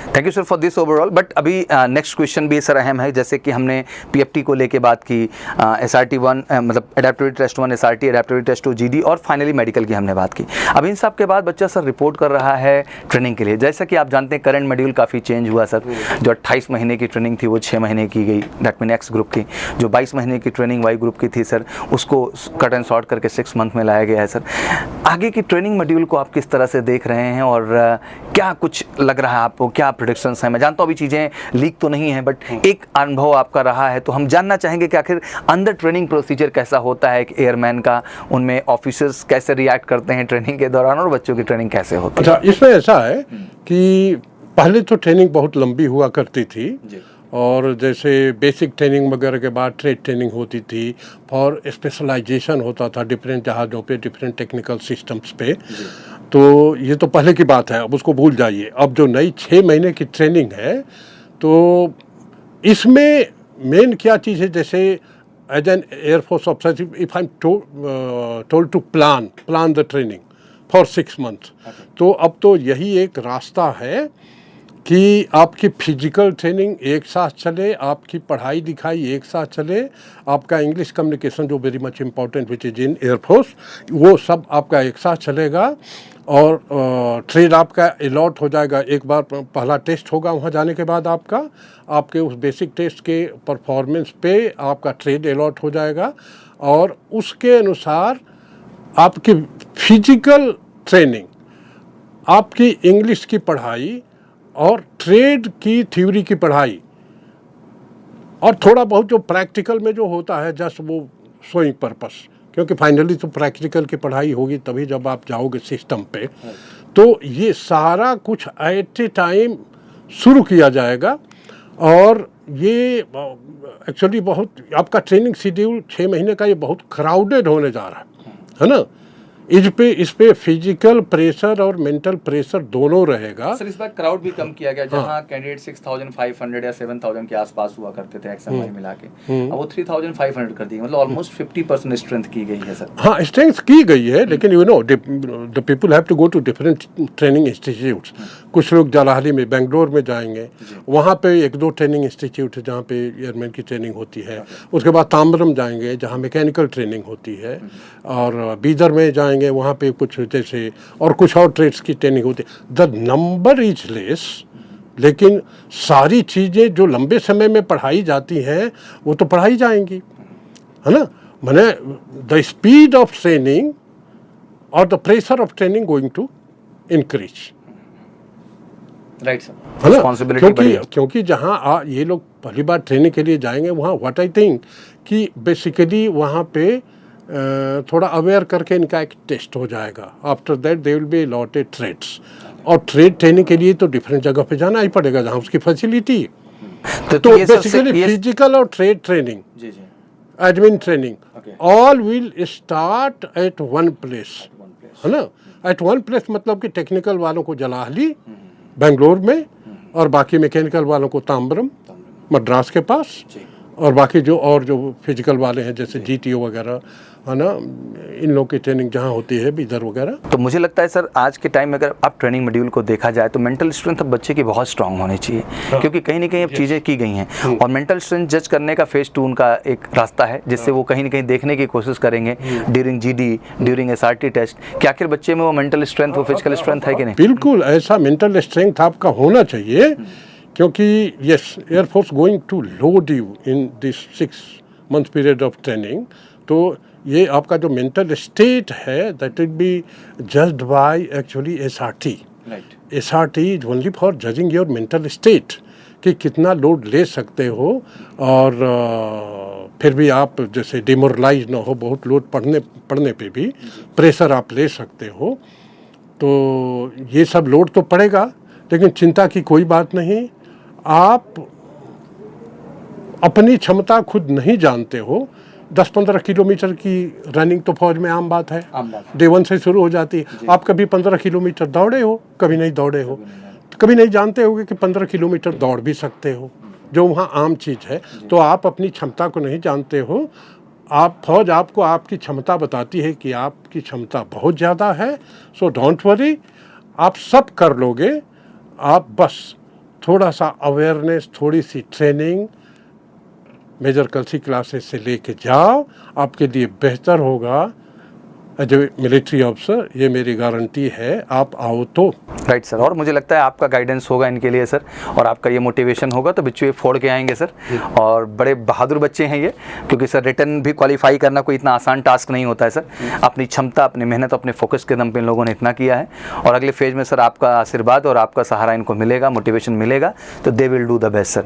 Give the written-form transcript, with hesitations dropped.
Thank you sir for this overall. But अभी next question भी sir अहम है, जैसे कि हमने पीएफटी को लेके बात की, SRT 1 मतलब एडेप्टिविटी टेस्ट 1 SRT, एडेप्टिविटी टेस्ट 2 GD, और फाइनली मेडिकल की हमने बात की। अब इन सब के बाद बच्चा सर रिपोर्ट कर रहा है ट्रेनिंग के लिए। जैसा कि आप जानते हैं करंट शेड्यूल काफ़ी चेंज हुआ सर। जो 28 महीने की ट्रेनिंग थी वो 6 महीने की गई, दैट मीन एक्स ग्रुप की। जो 22 महीने की ट्रेनिंग वाई ग्रुप की थी सर, उसको कट एंड शॉर्ट करके 6 मंथ में लाया गया है सर। आगे की ट्रेनिंग शेड्यूल को आप किस तरह से देख रहे हैं, और क्या कुछ लग रहा है आपको, क्या प्रेडिक्शंस हैं? मैं जानता हूँ अभी चीज़ें लीक तो नहीं है, बट एक अनुभव आपका रहा है, तो हम जानना चाहेंगे कि आखिर अंदर ट्रेनिंग प्रोसीजर कैसा होता है एक एयरमैन का, उनमें ऑफिसर्स कैसे रिएक्ट करते हैं ट्रेनिंग के दौरान, और बच्चों की ट्रेनिंग कैसे होती है? अच्छा, इसमें ऐसा है कि पहले तो ट्रेनिंग बहुत लंबी हुआ करती थी, और जैसे बेसिक ट्रेनिंग वगैरह के बाद ट्रेड ट्रेनिंग होती थी, और स्पेशलाइजेशन होता था डिफरेंट जहाज़ों पे, डिफरेंट टेक्निकल सिस्टम्स पे। तो ये तो पहले की बात है, अब उसको भूल जाइए। अब जो नई 6 महीने की ट्रेनिंग है, तो इसमें मेन क्या चीज़ है, जैसे as an air force officer if I am told to plan the training for 6 months, तो अब तो यही एक रास्ता है कि आपकी फिजिकल ट्रेनिंग एक साथ चले, आपकी पढ़ाई लिखाई एक साथ चले, आपका इंग्लिश कम्युनिकेशन जो very much important which is in air force, वो सब आपका एक साथ चलेगा, और ट्रेड आपका अलॉट हो जाएगा। एक बार पहला टेस्ट होगा, वहाँ जाने के बाद आपके उस बेसिक टेस्ट के परफॉर्मेंस पे आपका ट्रेड अलॉट हो जाएगा, और उसके अनुसार आपकी फिजिकल ट्रेनिंग, आपकी इंग्लिश की पढ़ाई और ट्रेड की थ्योरी की पढ़ाई, और थोड़ा बहुत जो प्रैक्टिकल में जो होता है जस्ट वो शोइंग पर्पस, क्योंकि फाइनली तो प्रैक्टिकल की पढ़ाई होगी तभी जब आप जाओगे सिस्टम पे। तो ये सारा कुछ एट ए टाइम शुरू किया जाएगा, और ये एक्चुअली बहुत आपका ट्रेनिंग शेड्यूल 6 महीने का ये बहुत क्राउडेड होने जा रहा है ना। इस पे फिजिकल प्रेशर और मेंटल प्रेशर दोनों रहेगा। सर इस बार क्राउड भी कम किया गया, जहां कैंडिडेट 6500 या 7000 के आसपास हुआ करते थे एक्सएमआई मिला के, अब वो 3500 कर दिए, मतलब ऑलमोस्ट 50% स्ट्रेंथ की गई है सर। हाँ, स्ट्रेंथ की गई है, लेकिन you know the people have to go to different training institutes. कुछ लोग जलाहली में, बेंगलोर में जाएंगे, वहाँ पे 1-2 ट्रेनिंग इंस्टीट्यूट है जहाँ पे एयरमैन की ट्रेनिंग होती है। उसके बाद ताम्बरम जाएंगे जहाँ मैकेनिकल ट्रेनिंग होती है, और बीदर में जाएंगे, वहाँ पे कुछ जैसे और कुछ और ट्रेड्स की ट्रेनिंग होती है। द नंबर इज लेस, लेकिन सारी चीज़ें जो लंबे समय में पढ़ाई जाती हैं वो तो पढ़ाई जाएंगी, है ना। माने द स्पीड ऑफ ट्रेनिंग और the pressure of training going to increase, right sir, है ना। क्योंकि जहाँ ये लोग पहली बार ट्रेनिंग के लिए जाएंगे, वहाँ व्हाट आई थिंक कि बेसिकली वहाँ पे थोड़ा अवेयर करके इनका एक टेस्ट हो जाएगा। After that they will be allotted trades, और ट्रेड ट्रेनिंग के लिए तो डिफरेंट जगह पे जाना ही पड़ेगा जहाँ उसकी फैसिलिटी। तो बेसिकली फिजिकल और trade training, admin training all will start at one place, है ना। एट वन प्लेस मतलब कि टेक्निकल वालों को जलाहली बेंगलोर में, और बाकी मैकेनिकल वालों को ताम्बरम मद्रास के पास, और बाकी जो फिजिकल वाले हैं जैसे GTO वगैरह, है ना, इन लोग की ट्रेनिंग जहाँ होती है बीदर वगैरह। तो मुझे लगता है सर आज के टाइम में अगर आप ट्रेनिंग शेड्यूल को देखा जाए तो मेंटल स्ट्रेंथ अब बच्चे की बहुत स्ट्रांग होनी चाहिए, क्योंकि कहीं ना कहीं अब चीज़ें की गई हैं, और मेंटल स्ट्रेंथ जज करने का फेज 2 उनका एक रास्ता है, जिससे वो कहीं ना कहीं देखने की कोशिश करेंगे during GD, during SRT test कि आखिर बच्चे में वो मेंटल स्ट्रेंथ, वो फिजिकल स्ट्रेंथ है कि नहीं। बिल्कुल ऐसा मेंटल स्ट्रेंथ आपका होना चाहिए, क्योंकि yes, air force going to load you in this 6 month period of training. तो ये आपका जो मेंटल स्टेट है that will be judged by actually SRT। SRT is only for judging your mental state, कि कितना लोड ले सकते हो, और फिर भी आप जैसे डिमोरलाइज ना हो, बहुत लोड पढ़ने पे भी प्रेशर आप ले सकते हो। तो ये सब लोड तो पड़ेगा, लेकिन चिंता की कोई बात नहीं। आप अपनी क्षमता खुद नहीं जानते हो। 10-15 किलोमीटर की रनिंग तो फौज में आम बात है, डे 1 से शुरू हो जाती है। आप कभी 15 किलोमीटर दौड़े हो, कभी नहीं दौड़े हो, कभी नहीं जानते होगे कि 15 किलोमीटर दौड़ भी सकते हो, जो वहाँ आम चीज़ है। तो आप अपनी क्षमता को नहीं जानते हो। फौज आपको आपकी क्षमता बताती है कि आपकी क्षमता बहुत ज़्यादा है, सो डोंट वरी, आप सब कर लोगे। आप बस थोड़ा सा अवेयरनेस, थोड़ी सी ट्रेनिंग मेजर कलसी क्लासेस से लेके जाओ, आपके लिए बेहतर होगा एज ए मिलिट्री ऑफिसर। ये मेरी गारंटी है, आप आओ तो। राइट सर, और मुझे लगता है आपका गाइडेंस होगा इनके लिए सर, और आपका ये मोटिवेशन होगा तो बच्चे फोड़ के आएंगे सर। और बड़े बहादुर बच्चे हैं ये, क्योंकि सर रिटर्न भी क्वालिफाई करना कोई इतना आसान टास्क नहीं होता है सर। अपनी क्षमता, अपनी मेहनत, अपने फोकस के दम पे इन लोगों ने इतना किया है, और अगले फेज में सर आपका आशीर्वाद और आपका सहारा इनको मिलेगा, मोटिवेशन मिलेगा, तो they will do the best sir.